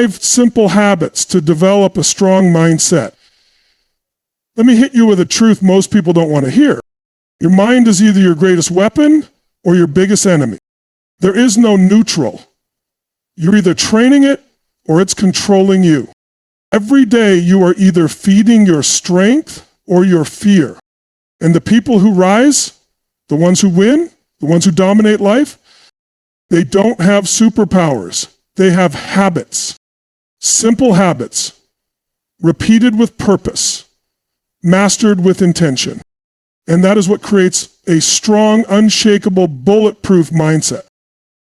5 simple habits to develop a strong mindset. Let me hit you with a truth most people don't want to hear. Your mind is either your greatest weapon or your biggest enemy. There is no neutral. You're either training it or it's controlling you. Every day you are either feeding your strength or your fear. And the people who rise, the ones who win, the ones who dominate life, they don't have superpowers. They have habits. Simple habits, repeated with purpose, mastered with intention. And that is what creates a strong, unshakable, bulletproof mindset.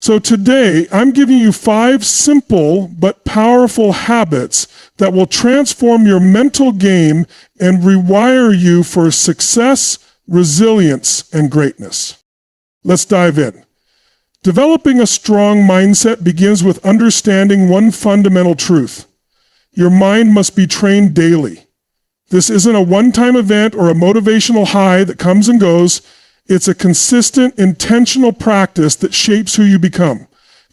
So today, I'm giving you 5 simple but powerful habits that will transform your mental game and rewire you for success, resilience, and greatness. Let's dive in. Developing a strong mindset begins with understanding one fundamental truth. Your mind must be trained daily. This isn't a one-time event or a motivational high that comes and goes. It's a consistent, intentional practice that shapes who you become.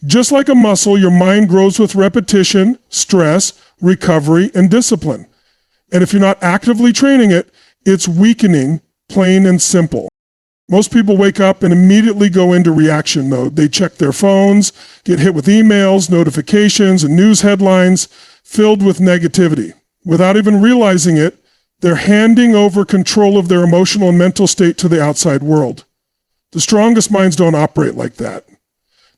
Just like a muscle, your mind grows with repetition, stress, recovery, and discipline. And if you're not actively training it, it's weakening, plain and simple. Most people wake up and immediately go into reaction mode. They check their phones, get hit with emails, notifications, and news headlines filled with negativity. Without even realizing it, they're handing over control of their emotional and mental state to the outside world. The strongest minds don't operate like that.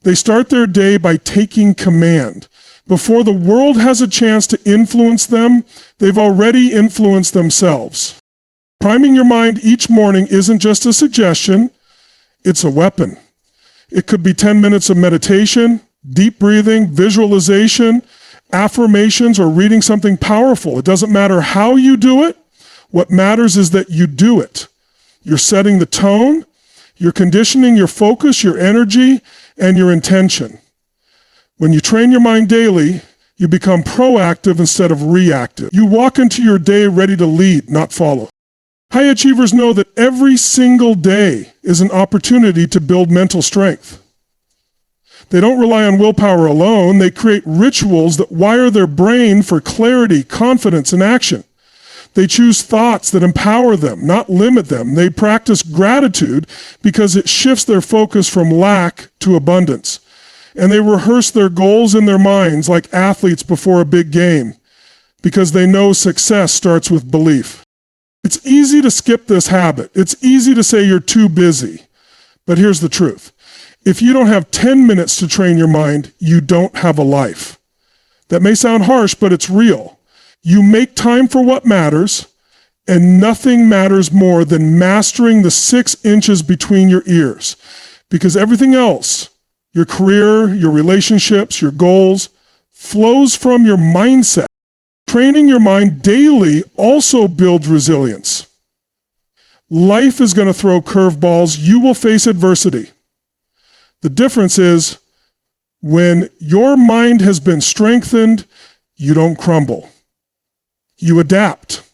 They start their day by taking command. Before the world has a chance to influence them, they've already influenced themselves. Priming your mind each morning isn't just a suggestion, it's a weapon. It could be 10 minutes of meditation, deep breathing, visualization, affirmations, or reading something powerful. It doesn't matter how you do it. What matters is that you do it. You're setting the tone, you're conditioning your focus, your energy, and your intention. When you train your mind daily, you become proactive instead of reactive. You walk into your day ready to lead, not follow. High achievers know that every single day is an opportunity to build mental strength. They don't rely on willpower alone. They create rituals that wire their brain for clarity, confidence, and action. They choose thoughts that empower them, not limit them. They practice gratitude because it shifts their focus from lack to abundance. And they rehearse their goals in their minds like athletes before a big game because they know success starts with belief. It's easy to skip this habit. It's easy to say you're too busy. But here's the truth. If you don't have 10 minutes to train your mind, you don't have a life. That may sound harsh, but it's real. You make time for what matters, and nothing matters more than mastering the 6 inches between your ears. Because everything else, your career, your relationships, your goals, flows from your mindset. Training your mind daily also builds resilience. Life is going to throw curveballs. You will face adversity. The difference is when your mind has been strengthened, you don't crumble. You adapt.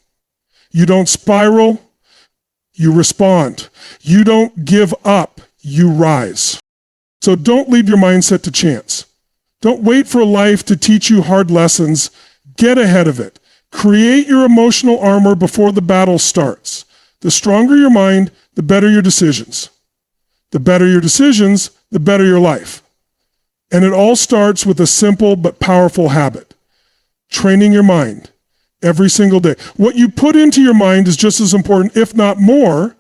You don't spiral. You respond. You don't give up. You rise. So don't leave your mindset to chance. Don't wait for life to teach you hard lessons. Get ahead of it. Create your emotional armor before the battle starts. The stronger your mind, the better your decisions. The better your decisions, the better your life. And it all starts with a simple but powerful habit. Training your mind every single day. What you put into your mind is just as important, if not more,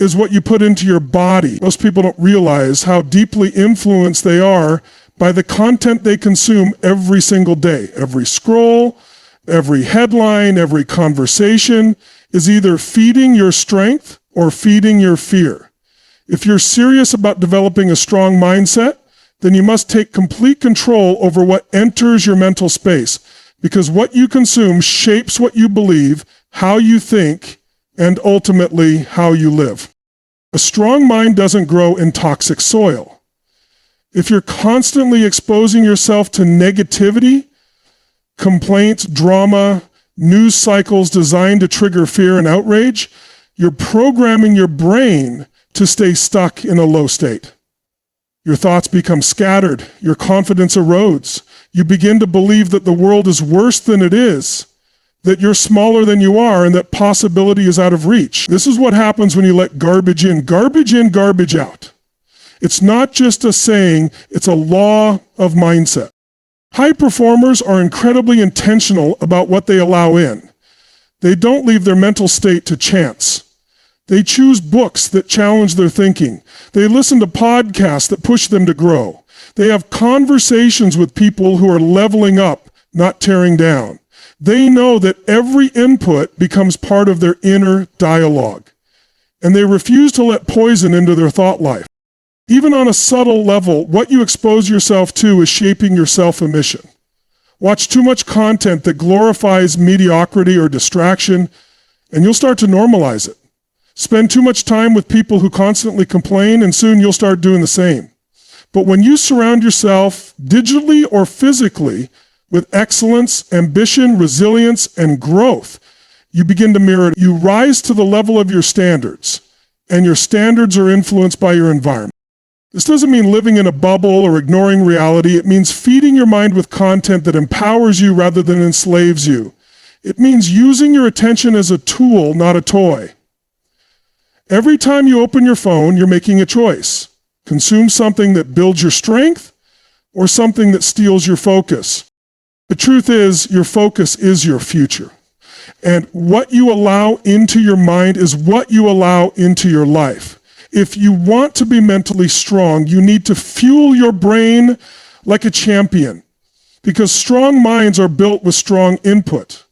is what you put into your body. Most people don't realize how deeply influenced they are by the content they consume every single day. Every scroll, every headline, every conversation is either feeding your strength or feeding your fear. If you're serious about developing a strong mindset, then you must take complete control over what enters your mental space, because what you consume shapes what you believe, how you think, and ultimately how you live. A strong mind doesn't grow in toxic soil. If you're constantly exposing yourself to negativity, complaints, drama, news cycles designed to trigger fear and outrage, you're programming your brain to stay stuck in a low state. Your thoughts become scattered, your confidence erodes, You begin to believe that the world is worse than it is, that you're smaller than you are, and that possibility is out of reach. This is what happens when you let garbage in, garbage out. It's not just a saying, it's a law of mindset. High performers are incredibly intentional about what they allow in. They don't leave their mental state to chance. They choose books that challenge their thinking. They listen to podcasts that push them to grow. They have conversations with people who are leveling up, not tearing down. They know that every input becomes part of their inner dialogue, and they refuse to let poison into their thought life. Even on a subtle level, what you expose yourself to is shaping your self-emission. Watch too much content that glorifies mediocrity or distraction, and you'll start to normalize it. Spend too much time with people who constantly complain, and soon you'll start doing the same. But when you surround yourself, digitally or physically, with excellence, ambition, resilience, and growth, you begin to mirror it. You rise to the level of your standards, and your standards are influenced by your environment. This doesn't mean living in a bubble or ignoring reality. It means feeding your mind with content that empowers you rather than enslaves you. It means using your attention as a tool, not a toy. Every time you open your phone, you're making a choice. Consume something that builds your strength or something that steals your focus. The truth is, your focus is your future. And what you allow into your mind is what you allow into your life. If you want to be mentally strong, you need to fuel your brain like a champion, because strong minds are built with strong input.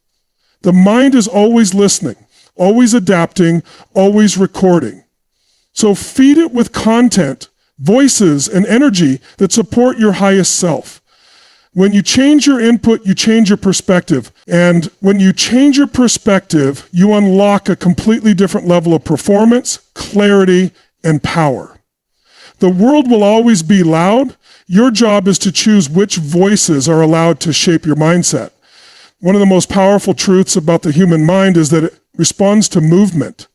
The mind is always listening, always adapting, always recording. So feed it with content, voices, and energy that support your highest self. When you change your input, you change your perspective. And when you change your perspective, you unlock a completely different level of performance, clarity, and power. The world will always be loud. Your job is to choose which voices are allowed to shape your mindset. One of the most powerful truths about the human mind is that it responds to movement.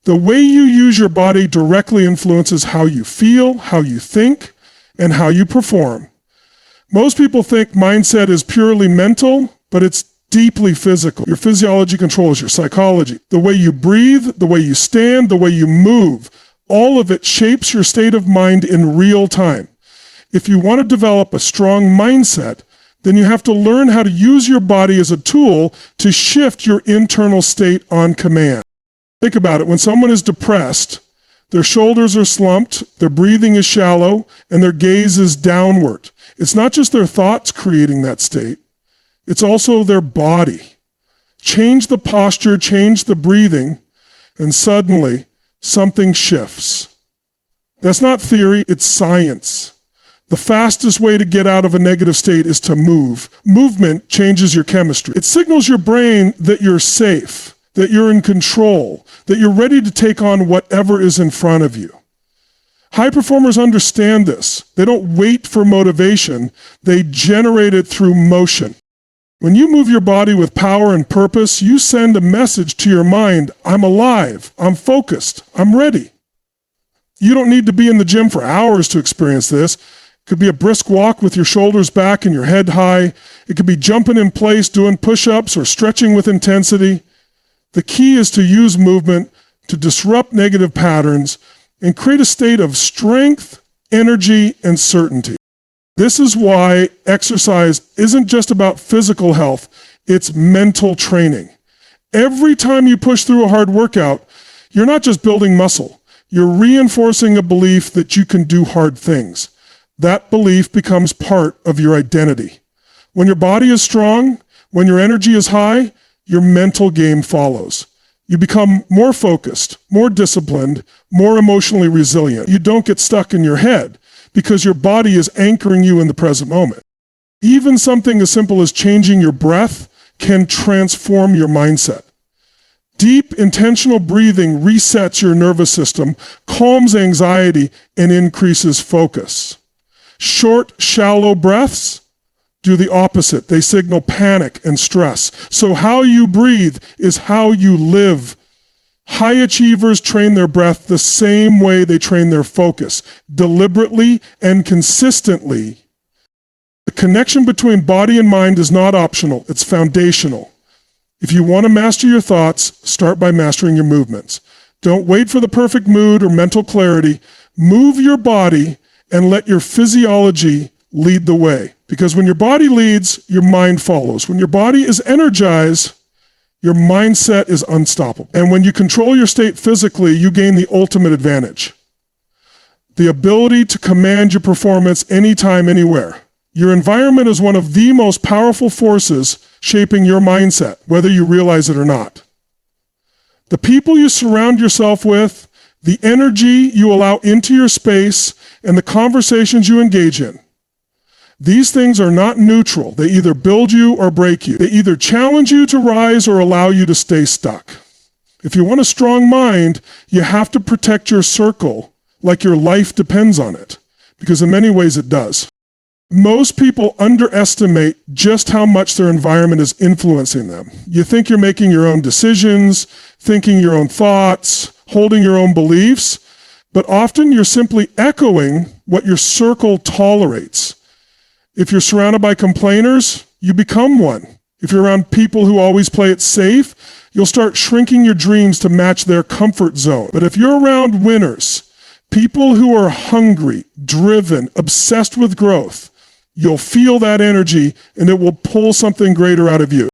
The way you use your body directly influences how you feel, how you think, and how you perform. Most people think mindset is purely mental, but it's deeply physical. Your physiology controls your psychology. The way you breathe, the way you stand, the way you move, all of it shapes your state of mind in real time. If you want to develop a strong mindset, then you have to learn how to use your body as a tool to shift your internal state on command. Think about it. When someone is depressed, their shoulders are slumped, their breathing is shallow, and their gaze is downward. It's not just their thoughts creating that state, it's also their body. Change the posture, change the breathing, and suddenly something shifts. That's not theory, it's science. The fastest way to get out of a negative state is to move. Movement changes your chemistry. It signals your brain that you're safe, that you're in control, that you're ready to take on whatever is in front of you. High performers understand this. They don't wait for motivation, they generate it through motion. When you move your body with power and purpose, you send a message to your mind, I'm alive, I'm focused, I'm ready. You don't need to be in the gym for hours to experience this. It could be a brisk walk with your shoulders back and your head high. It could be jumping in place, doing push-ups, or stretching with intensity. The key is to use movement to disrupt negative patterns and create a state of strength, energy, and certainty. This is why exercise isn't just about physical health, it's mental training. Every time you push through a hard workout, you're not just building muscle, you're reinforcing a belief that you can do hard things. That belief becomes part of your identity. When your body is strong, when your energy is high, your mental game follows. You become more focused, more disciplined, more emotionally resilient. You don't get stuck in your head because your body is anchoring you in the present moment. Even something as simple as changing your breath can transform your mindset. Deep, intentional breathing resets your nervous system, calms anxiety, and increases focus. Short, shallow breaths do the opposite. They signal panic and stress. So how you breathe is how you live. High achievers train their breath the same way they train their focus, deliberately and consistently. The Connection between body and mind is not optional, it's foundational. If you want to master your thoughts, start by mastering your movements. Don't wait for the perfect mood or mental clarity. Move your body and let your physiology lead the way. Because when your body leads, your mind follows. When your body is energized, your mindset is unstoppable. And when you control your state physically, you gain the ultimate advantage. The ability to command your performance anytime, anywhere. Your environment is one of the most powerful forces shaping your mindset, whether you realize it or not. The people you surround yourself with, the energy you allow into your space, and the conversations you engage in. These things are not neutral. They either build you or break you. They either challenge you to rise or allow you to stay stuck. If you want a strong mind, you have to protect your circle like your life depends on it, because in many ways it does. Most people underestimate just how much their environment is influencing them. You think you're making your own decisions, thinking your own thoughts, holding your own beliefs, but often you're simply echoing what your circle tolerates. If you're surrounded by complainers, you become one. If you're around people who always play it safe, you'll start shrinking your dreams to match their comfort zone. But if you're around winners, people who are hungry, driven, obsessed with growth, you'll feel that energy and it will pull something greater out of you.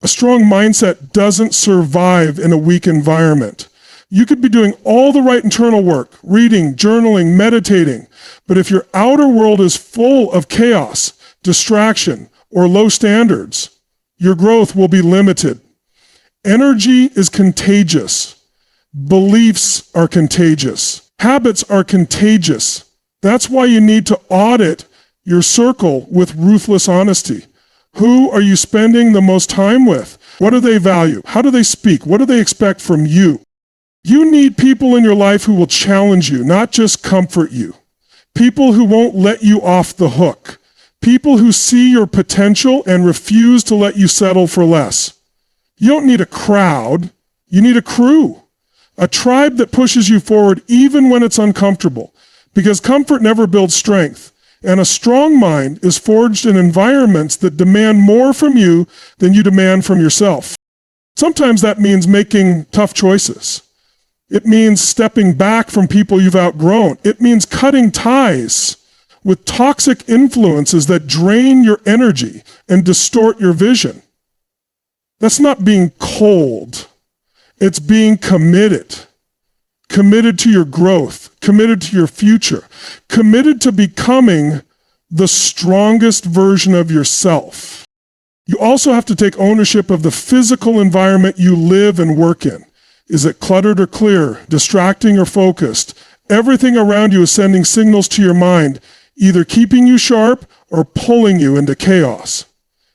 A strong mindset doesn't survive in a weak environment. You could be doing all the right internal work, reading, journaling, meditating, but if your outer world is full of chaos, distraction, or low standards, your growth will be limited. Energy is contagious. Beliefs are contagious. Habits are contagious. That's why you need to audit your circle with ruthless honesty. Who are you spending the most time with? What do they value? How do they speak? What do they expect from you? You need people in your life who will challenge you, not just comfort you. People who won't let you off the hook. People who see your potential and refuse to let you settle for less. You don't need a crowd. You need a crew. A tribe that pushes you forward even when it's uncomfortable. Because comfort never builds strength. And a strong mind is forged in environments that demand more from you than you demand from yourself. Sometimes that means making tough choices. It means stepping back from people you've outgrown. It means cutting ties with toxic influences that drain your energy and distort your vision. That's not being cold. It's being committed. Committed to your growth, committed to your future, committed to becoming the strongest version of yourself. You also have to take ownership of the physical environment you live and work in. Is it cluttered or clear, distracting or focused? Everything around you is sending signals to your mind, either keeping you sharp or pulling you into chaos.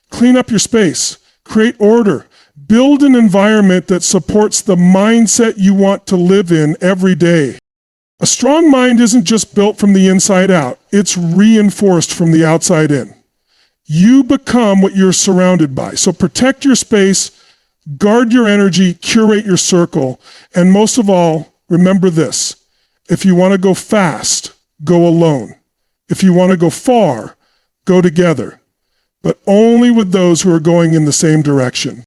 Clean up your space, create order, build an environment that supports the mindset you want to live in every day. A strong mind isn't just built from the inside out, it's reinforced from the outside in. You become what you're surrounded by. So protect your space, guard your energy, curate your circle, and most of all, remember this. If you want to go fast, go alone. If you want to go far, go together. But only with those who are going in the same direction.